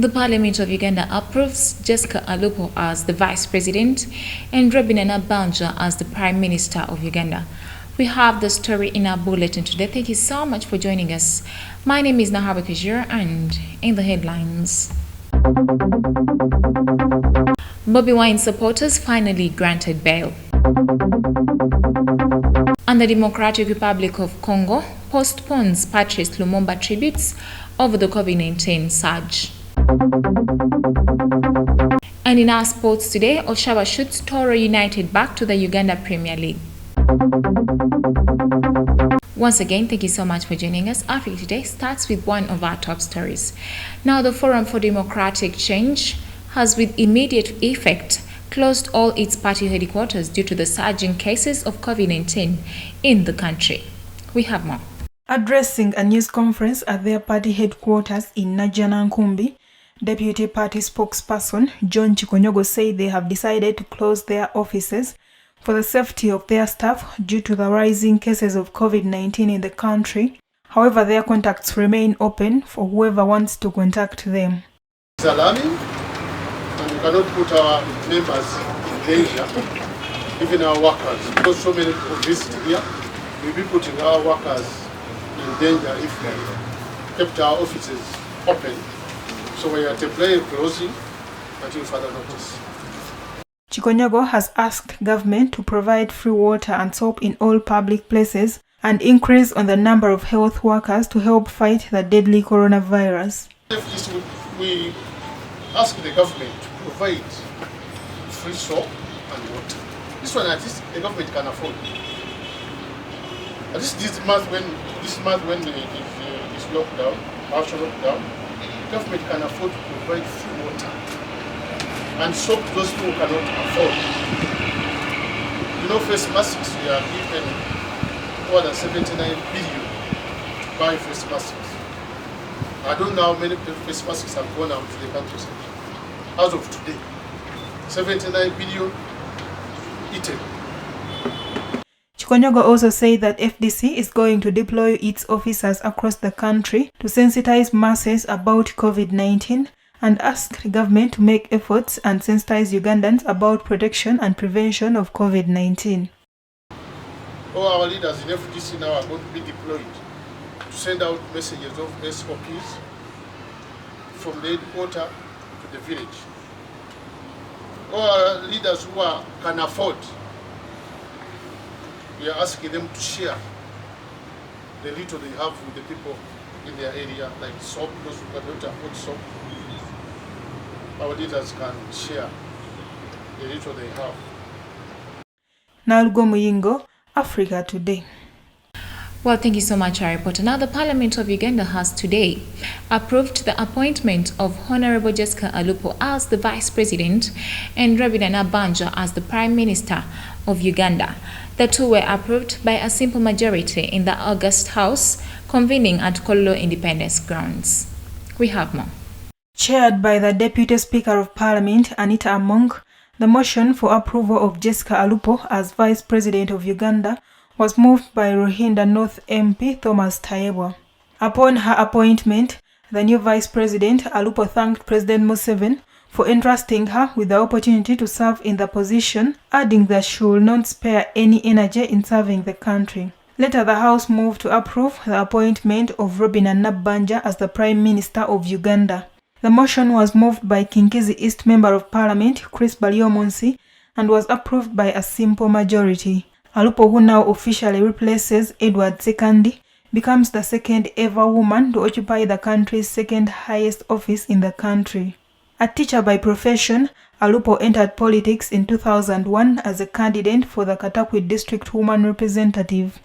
The Parliament of Uganda approves Jessica Alupo as the Vice President and Robin Nabbanja as the Prime Minister of Uganda. We have the story in our bulletin today. Thank you so much for joining us. My name is Nahawa Kajir, and in the headlines, Bobi Wine supporters finally granted bail. And the Democratic Republic of Congo postpones Patrice Lumumba tributes over the COVID-19 surge. And in our sports today, Oshawa shoots Toro United back to the Uganda Premier League. Once again, thank you so much for joining us. Africa Today starts with one of our top stories. Now, the Forum for Democratic Change has with immediate effect closed all its party headquarters due to the surging cases of COVID-19 in the country. We have more. Addressing a news conference at their party headquarters in Najjanankumbi, Deputy Party spokesperson John Chikonyogo said they have decided to close their offices for the safety of their staff due to the rising cases of COVID-19 in the country. However, their contacts remain open for whoever wants to contact them. It's alarming, and we cannot put our members in danger, even our workers, because so many people visit here. We'll be putting our workers in danger if we kept our offices open. So we are temporarily closing until further notice. Chikonyogo has asked government to provide free water and soap in all public places and increase on the number of health workers to help fight the deadly coronavirus. We ask the government to provide free soap and water. This one at least the government can afford. At least this month when it is lockdown, partial lockdown, the government can afford to provide free water and soap those who cannot afford. You know, face masks, we are given more than 79 billion to buy face masks. I don't know how many face masks have gone out to the countryside. As of today, 79 billion eaten. Chikonyogo also said that FDC is going to deploy its officers across the country to sensitize masses about COVID-19 and asked the government to make efforts and sensitize Ugandans about protection and prevention of COVID-19. All our leaders in FDC now are going to be deployed to send out messages of SOPs from the headquarters to the village. All our leaders who can afford, we are asking them to share the little they have with the people in their area, like soap, those who cannot afford soap. Our leaders can share the little they have. Nalgo Muyingo, Africa Today. Well, thank you so much, our reporter. Now, the Parliament of Uganda has today approved the appointment of Honorable Jessica Alupo as the Vice President and Robin Nabbanja as the Prime Minister of Uganda. The two were approved by a simple majority in the August House convening at Kololo Independence Grounds. We have more. Chaired by the Deputy Speaker of Parliament, Anita Among, the motion for approval of Jessica Alupo as Vice President of Uganda was moved by Ruhinda North MP Thomas Tayebwa. Upon her appointment, the new Vice President Alupo thanked President Museveni for entrusting her with the opportunity to serve in the position, adding that she will not spare any energy in serving the country. Later, the House moved to approve the appointment of Robin Nabbanja as the Prime Minister of Uganda. The motion was moved by Kinkizi East Member of Parliament Chris Baliomonsi and was approved by a simple majority. Alupo, who now officially replaces Edward Sekandi, becomes the second ever woman to occupy the country's second highest office in the country. A teacher by profession, Alupo entered politics in 2001 as a candidate for the Katakwi District Woman Representative.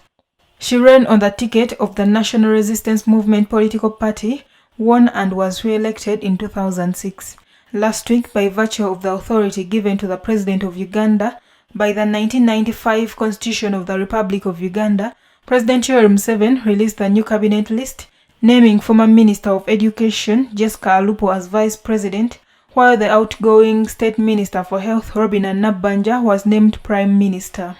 She ran on the ticket of the National Resistance Movement political party, won and was re-elected in 2006. Last week, by virtue of the authority given to the President of Uganda by the 1995 Constitution of the Republic of Uganda, President Yoweri Museveni released the new cabinet list, naming former Minister of Education Jessica Alupo as Vice President, while the outgoing State Minister for Health Robin Nabbanja was named Prime Minister.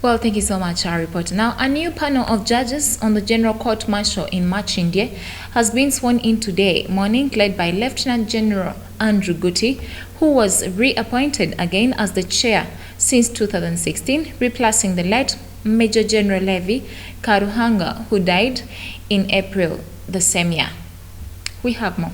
Well, thank you so much, our reporter. Now, a new panel of judges on the General Court Martial in Machindye has been sworn in today morning, led by Lieutenant General Andrew Guti, who was reappointed again as the chair since 2016, replacing the late Major General Levi Karuhanga, who died in April the same year. We have more.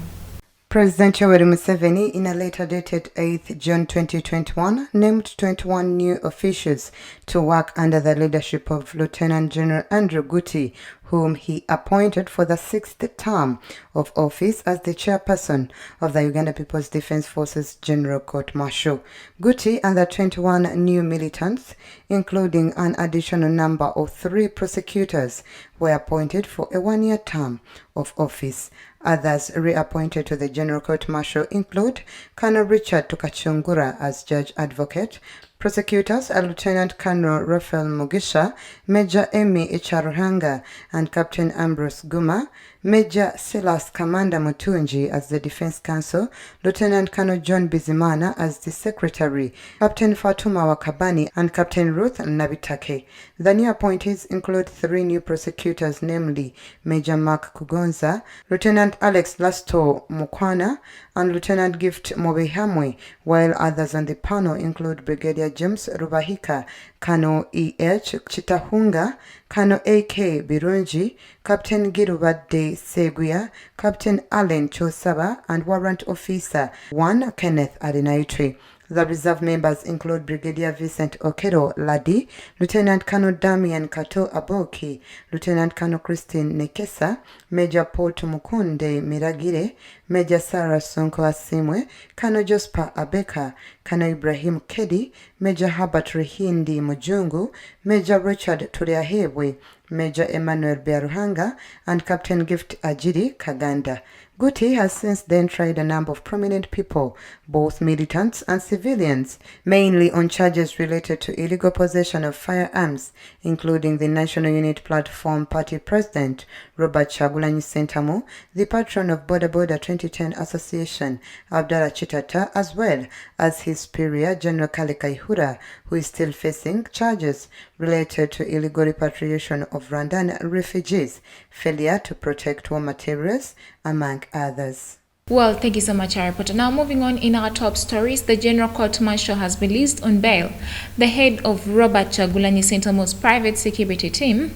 President Yoweri Museveni, in a letter dated 8th June 2021, named 21 new officials to work under the leadership of Lieutenant General Andrew Guti, whom he appointed for the 6th term of office as the chairperson of the Uganda People's Defence Forces General Court Martial. Guti and the 21 new militants, including an additional number of 3 prosecutors, were appointed for a 1-year term of office. Others reappointed to the General Court Martial include Colonel Richard Tukachungura as Judge Advocate. Prosecutors are Lieutenant Colonel Raphael Mugisha, Major Emmy Icharuhanga, and Captain Ambrose Guma. Major Silas Kamanda Mutunji as the Defense Counsel, Lieutenant Colonel John Bizimana as the Secretary, Captain Fatuma Wakabani, and Captain Ruth Nabitake. The new appointees include 3 new prosecutors, namely Major Mark Kugonza, Lieutenant Alex Lasto Mukwana, and Lieutenant Gift Mobehamwe, while others on the panel include Brigadier James Rubahika, Colonel E.H. Chitahunga, Colonel A.K. Birunji, Captain Girubadde Seguya, Captain Allen Chosaba, and Warrant Officer 1 Kenneth Adenaitwe. The reserve members include Brigadier Vincent Okero Ladi, Lieutenant Colonel Damian Kato Aboki, Lieutenant Colonel Christine Nekesa, Major Paul Tumukunde Miragire, Major Sarah Sonko Asimwe, Colonel Jospa Abeka, Colonel Ibrahim Kedi, Major Herbert Rehindi Mujungu, Major Richard Turiahebwe, Major Emmanuel Biaruhanga, and Captain Gift Ajiri Kaganda. Guti has since then tried a number of prominent people, both militants and civilians, mainly on charges related to illegal possession of firearms, including the National Unit Platform Party President Robert Chagulanyi Sentamu, the patron of Boda Boda 2010 Association Abdallah Chitata, as well as his superior General Kale Kaihura, who is still facing charges related to illegal repatriation of Rwandan refugees, failure to protect war materials, among others. Well, thank you so much, our reporter. Now, moving on in our top stories, the General Court Martial has released on bail the head of Robert Chagulanyi Sentamu's private security team,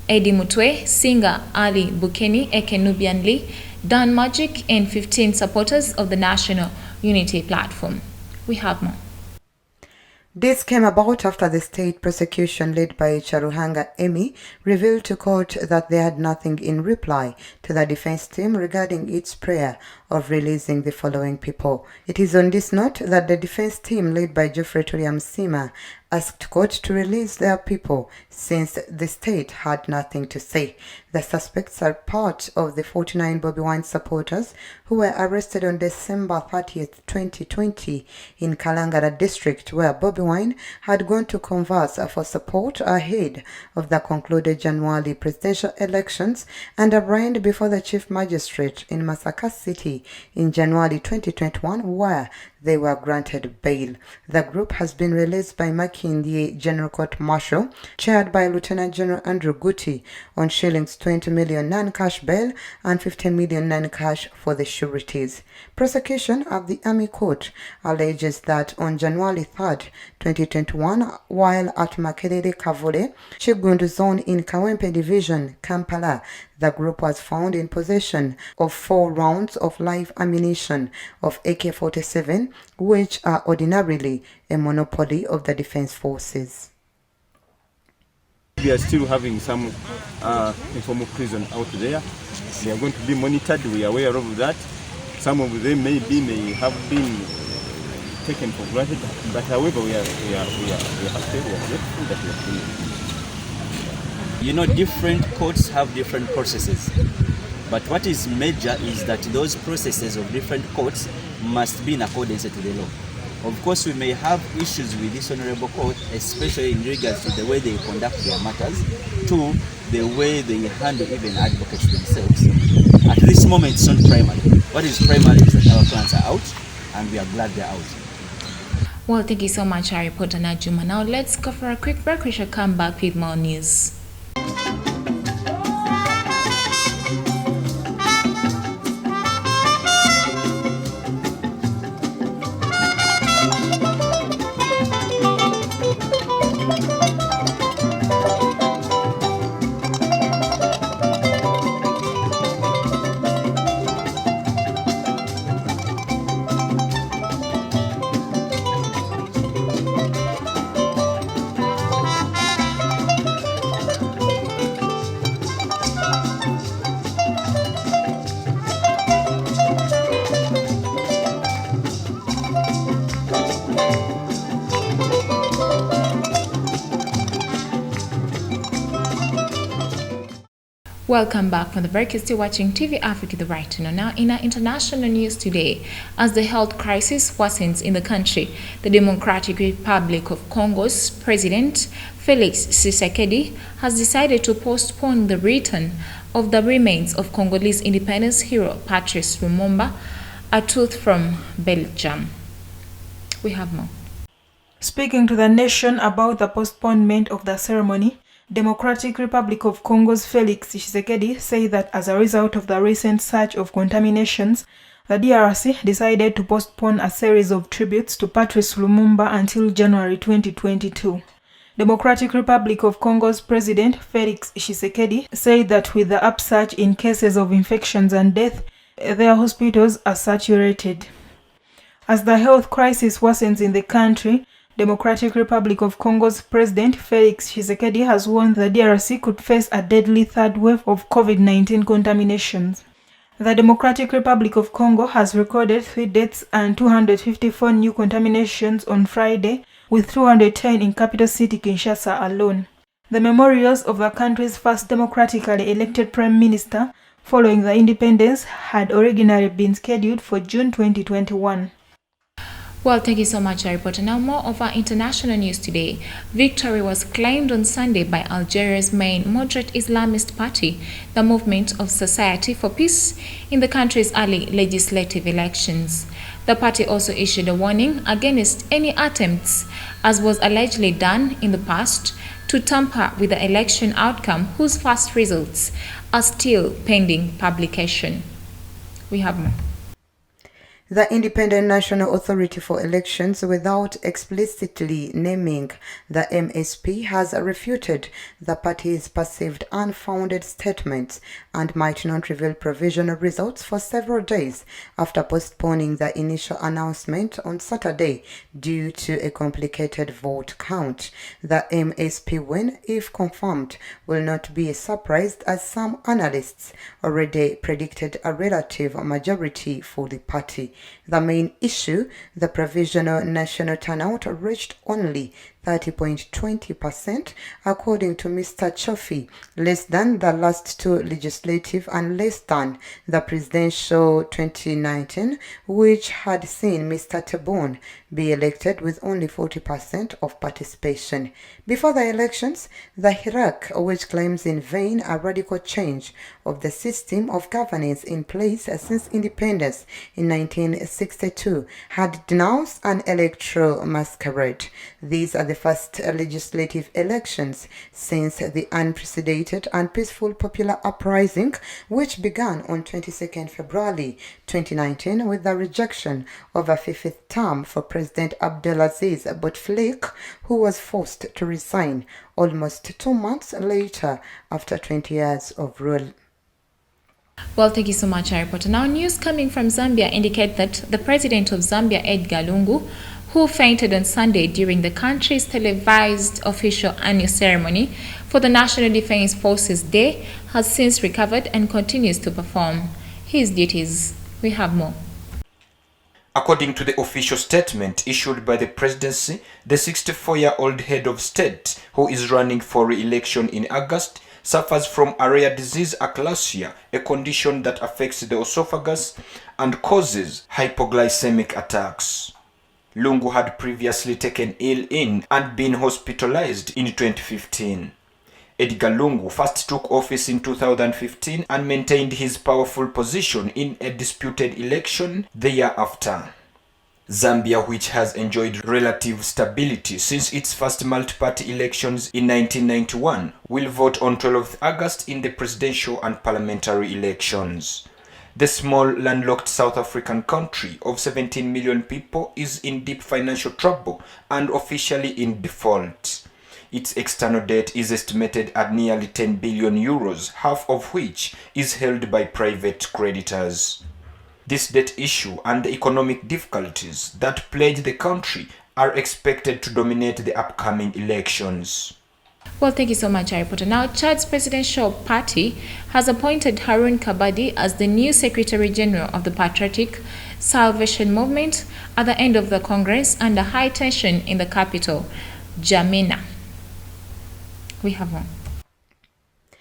Eddie Mutwe, singer Ali Bukeni, aka Nubian Lee, Dan Magic, and 15 supporters of the National Unity Platform. We have more. This came about after the state prosecution led by Charuhanga Emmy revealed to court that they had nothing in reply to the defense team regarding its prayer of releasing the following people. It is on this note that the defense team led by Geoffrey Turiamsima asked court to release their people since the state had nothing to say. The suspects are part of the 49 Bobi Wine supporters who were arrested on December 30th, 2020 in Kalangara district, where Bobi Wine had gone to converse for support ahead of the concluded January presidential elections and arraigned before the chief magistrate in Masaka City in January 2021, where they were granted bail. The group has been released by Makindye General Court Martial, chaired by Lieutenant General Andrew Guti, on shillings 20 million non-cash bail and 15 million non-cash for the sureties. Prosecution of the Army Court alleges that on January 3rd, 2021, while at Makerere Kavule, Chigundu Zone in Kawempe Division, Kampala, the group was found in possession of 4 rounds of live ammunition of AK-47, which are ordinarily a monopoly of the defense forces. We are still having some informal prison out there. They are going to be monitored. We are aware of that. Some of them may have been taken for granted, but however, we are grateful that we are doing. You know, different courts have different processes, but what is major is that those processes of different courts must be in accordance to the law. Of course, we may have issues with this honorable court, especially in regards to the way they conduct their matters, to the way they handle even advocates themselves. At this moment, it's not primary. What is primary is that our plans are out, and we are glad they're out. Well, thank you so much, our reporter Najuma. Now let's go for a quick break. We shall come back with more news. Welcome back from the break. You're still watching TV Africa, the right to know. Now, in our international news today, as the health crisis worsens in the country, the Democratic Republic of Congo's President Felix Tshisekedi has decided to postpone the return of the remains of Congolese independence hero Patrice Lumumba, a truth from Belgium. We have more. Speaking to the nation about the postponement of the ceremony, Democratic Republic of Congo's Felix Tshisekedi said that as a result of the recent surge of contaminations, the DRC decided to postpone a series of tributes to Patrice Lumumba until January 2022. Democratic Republic of Congo's President Felix Tshisekedi said that with the upsurge in cases of infections and death, their hospitals are saturated. As the health crisis worsens in the country, Democratic Republic of Congo's President Felix Tshisekedi has warned the DRC could face a deadly third wave of COVID-19 contaminations. The Democratic Republic of Congo has recorded 3 deaths and 254 new contaminations on Friday, with 210 in capital city Kinshasa alone. The memorials of the country's first democratically elected Prime Minister following the independence had originally been scheduled for June 2021. Well, thank you so much, our reporter. Now, more of our international news today. Victory was claimed on Sunday by Algeria's main moderate Islamist party, the Movement of Society for Peace, in the country's early legislative elections. The party also issued a warning against any attempts, as was allegedly done in the past, to tamper with the election outcome, whose first results are still pending publication. We have more. The Independent National Authority for Elections, without explicitly naming the MSP, has refuted the party's perceived unfounded statements and might not reveal provisional results for several days after postponing the initial announcement on Saturday due to a complicated vote count. The MSP win, if confirmed, will not be a surprise, as some analysts already predicted a relative majority for the party. The main issue, the provisional national turnout, reached only 30.20%, according to Mr. Chofi, less than the last two legislative and less than the presidential 2019, which had seen Mr. Tebboune be elected with only 40% of participation. Before the elections, the Hirak, which claims in vain a radical change of the system of governance in place since independence in 1962, had denounced an electoral masquerade. These are the first legislative elections since the unprecedented and peaceful popular uprising, which began on 22nd February 2019 with the rejection of a fifth term for President Abdelaziz Bouteflika, who was forced to resign almost 2 months later after 20 years of rule. Well, thank you so much, our reporter. Now, news coming from Zambia indicate that the president of Zambia, Edgar Lungu, who fainted on Sunday during the country's televised official annual ceremony for the National Defense Forces Day, has since recovered and continues to perform his duties. We have more. According to the official statement issued by the presidency, the 64-year-old head of state, who is running for re-election in August, suffers from a rare disease, achalasia, a condition that affects the esophagus and causes hypoglycemic attacks. Lungu had previously taken ill in and been hospitalized in 2015. Edgar Lungu first took office in 2015 and maintained his powerful position in a disputed election the year after. Zambia, which has enjoyed relative stability since its first multi-party elections in 1991, will vote on 12th August in the presidential and parliamentary elections. The small landlocked South African country of 17 million people is in deep financial trouble and officially in default. Its external debt is estimated at nearly 10 billion euros, half of which is held by private creditors. This debt issue and the economic difficulties that plague the country are expected to dominate the upcoming elections. Well, thank you so much, Harry Potter. Now, Chad's presidential party has appointed Haroun Kabadi as the new Secretary General of the Patriotic Salvation Movement at the end of the Congress under high tension in the capital, N'Djamena. We have one.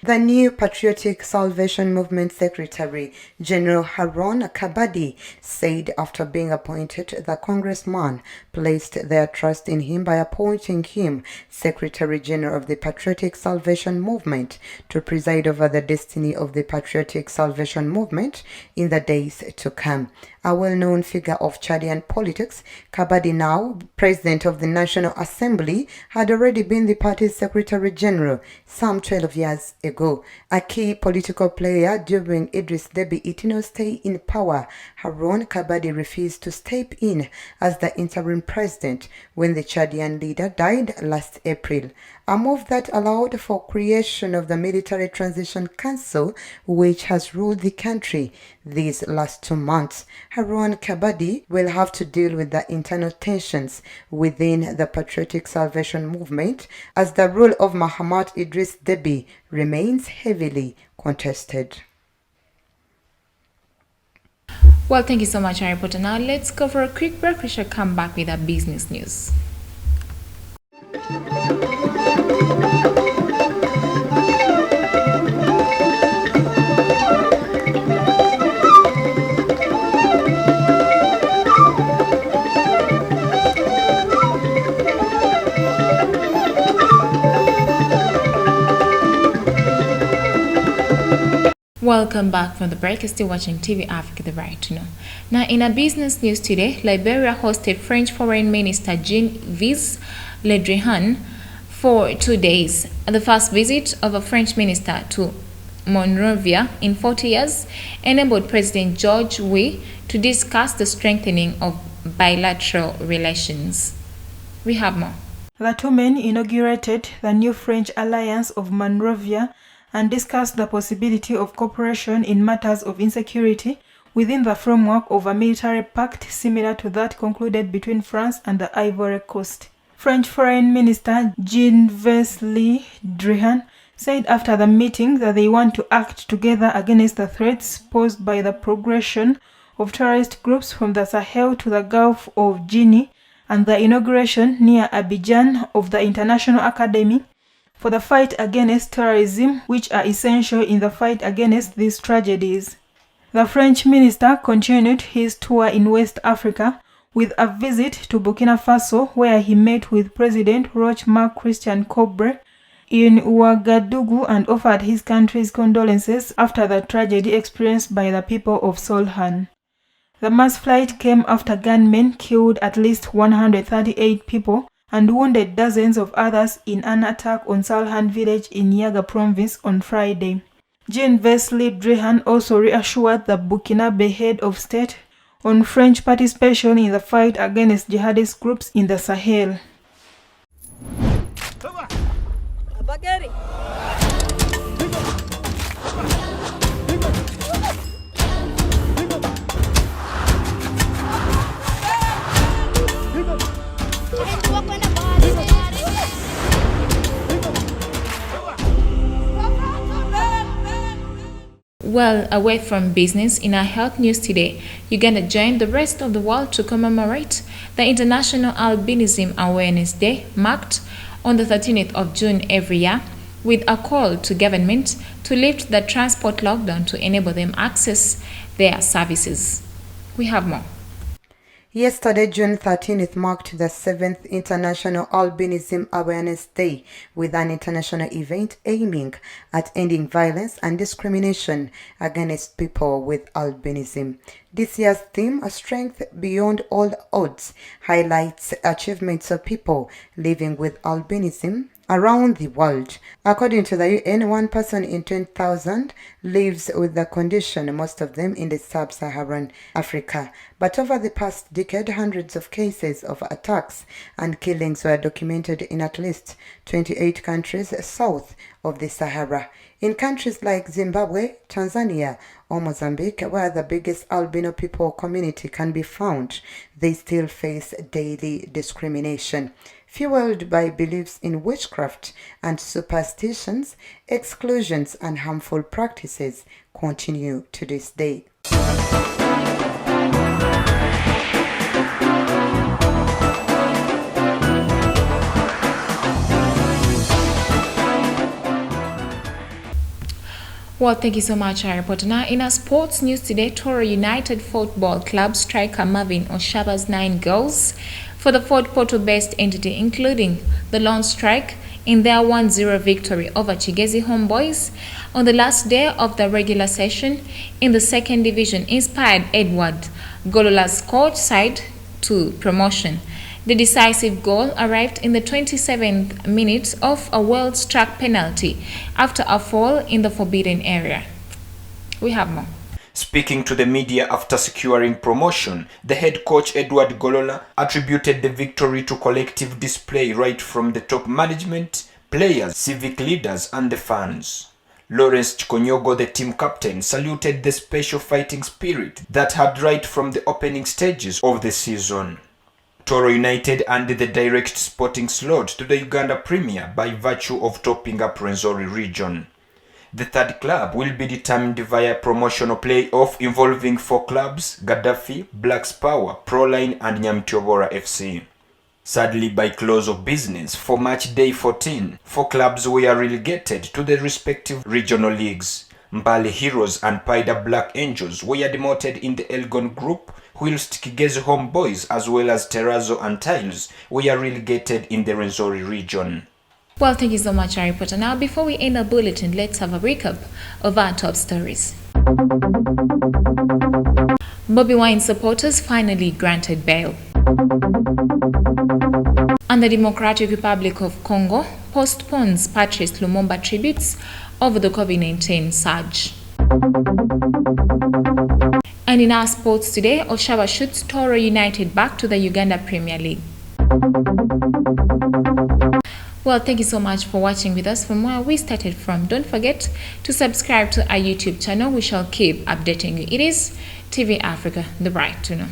The new Patriotic Salvation Movement Secretary General Haroun Kabadi said after being appointed, the congressman placed their trust in him by appointing him Secretary General of the Patriotic Salvation Movement to preside over the destiny of the Patriotic Salvation Movement in the days to come. A well-known figure of Chadian politics, Kabadi, now President of the National Assembly, had already been the party's Secretary General some 12 years ago. A key political player during Idris Deby Itno's stay in power, Haroun Kabadi refused to step in as the interim president when the Chadian leader died last April, a move that allowed for creation of the Military Transition Council, which has ruled the country these last 2 months. Haroun Kabadi will have to deal with the internal tensions within the Patriotic Salvation Movement as the rule of Mahamat Idris Deby remains heavily contested. Well, thank you so much, Harry Potter. Now, let's go for a quick break. We shall come back with our business news. Welcome back from the break. You're still watching TV Africa, the right to know. Now, in our business news today, Liberia hosted French Foreign Minister Jean-Yves Le Drian for 2 days. The first visit of a French minister to Monrovia in 40 years enabled President George Weah to discuss the strengthening of bilateral relations. We have more. The two men inaugurated the new French alliance of Monrovia and discussed the possibility of cooperation in matters of insecurity within the framework of a military pact similar to that concluded between France and the Ivory Coast. French Foreign Minister Jean-Yves Le Drian said after the meeting that they want to act together against the threats posed by the progression of terrorist groups from the Sahel to the Gulf of Guinea and the inauguration near Abidjan of the International Academy for the fight against terrorism, which are essential in the fight against these tragedies. The French minister continued his tour in West Africa with a visit to Burkina Faso, where he met with President Roch-Marc Christian Kabore in Ouagadougou and offered his country's condolences after the tragedy experienced by the people of Solhan. The mass flight came after gunmen killed at least 138 people and wounded dozens of others in an attack on Salhan village in Yaga province on Friday. Jean-Yves Le Drian also reassured the Burkinabe head of state on French participation in the fight against jihadist groups in the Sahel. Well, away from business, in our health news today, Uganda joined the rest of the world to commemorate the International Albinism Awareness Day, marked on the 13th of June every year, with a call to government to lift the transport lockdown to enable them access their services. We have more. Yesterday, June 13th, marked the 7th International Albinism Awareness Day, with an international event aiming at ending violence and discrimination against people with albinism. This year's theme, A Strength Beyond All Odds, highlights achievements of people living with albinism around the world. According to the UN, 1 person in 20,000 lives with the condition, most of them in the sub-Saharan Africa. But over the past decade, hundreds of cases of attacks and killings were documented in at least 28 countries south of the Sahara. In countries like Zimbabwe, Tanzania, or Mozambique, where the biggest albino people community can be found, they still face daily discrimination. Fueled by beliefs in witchcraft and superstitions, exclusions and harmful practices continue to this day. Well, thank you so much, our reporter. Now, in our sports news today, Toro United Football Club striker Marvin Oshaba's 9 goals for the Ford Portal-based entity, including the lone strike in their 1-0 victory over Chigezi Homeboys on the last day of the regular session in the second division, inspired Edward Golola's coach side to promotion. The decisive goal arrived in the 27th minute of a well-struck penalty after a fall in the forbidden area. We have more. Speaking to the media after securing promotion, the head coach Edward Golola attributed the victory to collective display right from the top management, players, civic leaders and the fans. Lawrence Chikonyogo, the team captain, saluted the special fighting spirit that had right from the opening stages of the season. Toro United earned the direct sporting slot to the Uganda Premier by virtue of topping up Rwenzori region. The third club will be determined via promotional play-off involving 4 clubs: Gaddafi, Blacks Power, Proline and Nyamtyobora FC. Sadly, by close of business for match day 14, 4 clubs were relegated to the respective regional leagues. Mbale Heroes and Paida Black Angels were demoted in the Elgon group, whilst Kigezi Homeboys as well as Terrazzo and Tiles were relegated in the Rwenzori region. Well, thank you so much, our reporter. Now, before we end our bulletin, let's have a recap of our top stories. Bobi Wine supporters finally granted bail. And the Democratic Republic of Congo postpones Patrice Lumumba tributes over the COVID-19 surge. And in our sports today, Oshaba shoots Toro United back to the Uganda Premier League. Well, thank you so much for watching with us from where we started from. Don't forget to subscribe to our YouTube channel. We shall keep updating you. It is TV Africa, the right to know.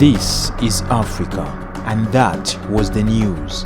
This is Africa, and that was the news.